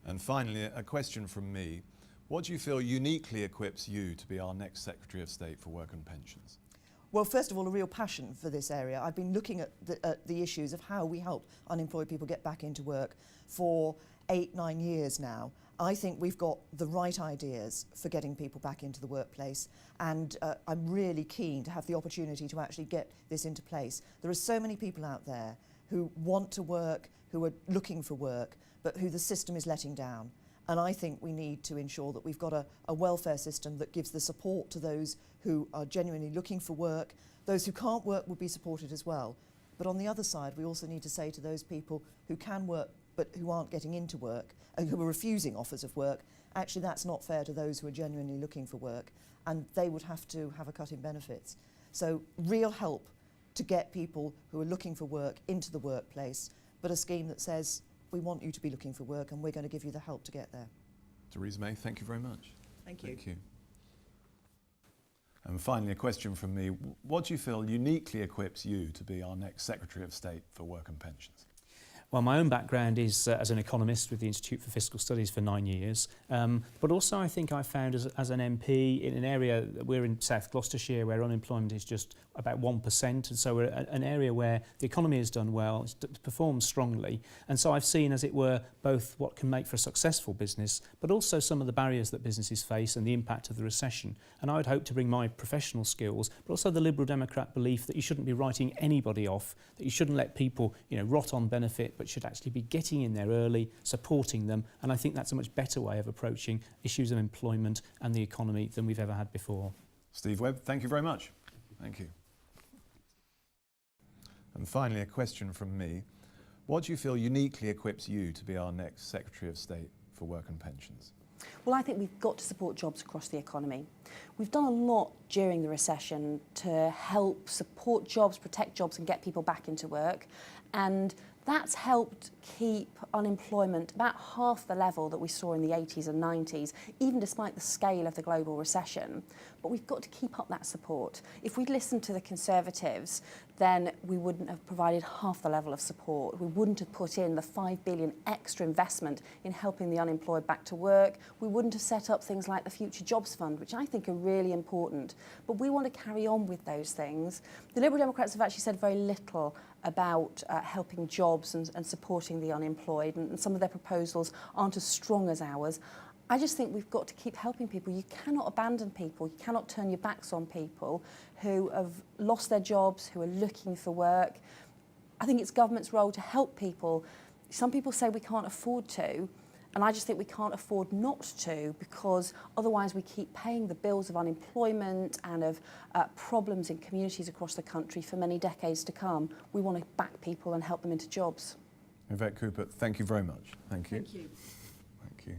And finally, a question from me. What do you feel uniquely equips you to be our next Secretary of State for Work and Pensions? Well, first of all, a real passion for this area. I've been looking at the issues of how we help unemployed people get back into work for 8-9 years now. I think we've got the right ideas for getting people back into the workplace, and I'm really keen to have the opportunity to actually get this into place. There are so many people out there who want to work, who are looking for work, but who the system is letting down. And I think we need to ensure that we've got a welfare system that gives the support to those who are genuinely looking for work. Those who can't work will be supported as well. But on the other side, we also need to say to those people who can work but who aren't getting into work, who are refusing offers of work, actually that's not fair to those who are genuinely looking for work, and they would have to have a cut in benefits. So real help to get people who are looking for work into the workplace, but a scheme that says, we want you to be looking for work and we're going to give you the help to get there. Theresa May, thank you very much. Thank you. Thank you. And finally, a question from me. What do you feel uniquely equips you to be our next Secretary of State for Work and Pensions? Well, my own background is as an economist with the Institute for Fiscal Studies for 9 years, but also I think I found as an MP in an area, we're in South Gloucestershire where unemployment is just about 1%, and so we're an area where the economy has done well, it's performed strongly, and so I've seen, as it were, both what can make for a successful business, but also some of the barriers that businesses face and the impact of the recession. And I would hope to bring my professional skills, but also the Liberal Democrat belief that you shouldn't be writing anybody off, that you shouldn't let people, rot on benefit, but should actually be getting in there early, supporting them, and I think that's a much better way of approaching issues of employment and the economy than we've ever had before. Steve Webb, thank you very much. Thank you. And finally, a question from me. What do you feel uniquely equips you to be our next Secretary of State for Work and Pensions? Well, I think we've got to support jobs across the economy. We've done a lot during the recession to help support jobs, protect jobs and get people back into work, and that's helped keep unemployment about half the level that we saw in the 80s and 90s, even despite the scale of the global recession. But we've got to keep up that support. If we'd listened to the Conservatives, then we wouldn't have provided half the level of support. We wouldn't have put in the $5 billion extra investment in helping the unemployed back to work. We wouldn't have set up things like the Future Jobs Fund, which I think are really important. But we want to carry on with those things. The Liberal Democrats have actually said very little about helping jobs and supporting the unemployed, and some of their proposals aren't as strong as ours. I just think we've got to keep helping people. You cannot abandon people. You cannot turn your backs on people who have lost their jobs, who are looking for work. I think it's government's role to help people. Some people say we can't afford to, and I just think we can't afford not to, because otherwise we keep paying the bills of unemployment and of problems in communities across the country for many decades to come. We want to back people and help them into jobs. Yvette Cooper, thank you very much. Thank you. Thank you. Thank you.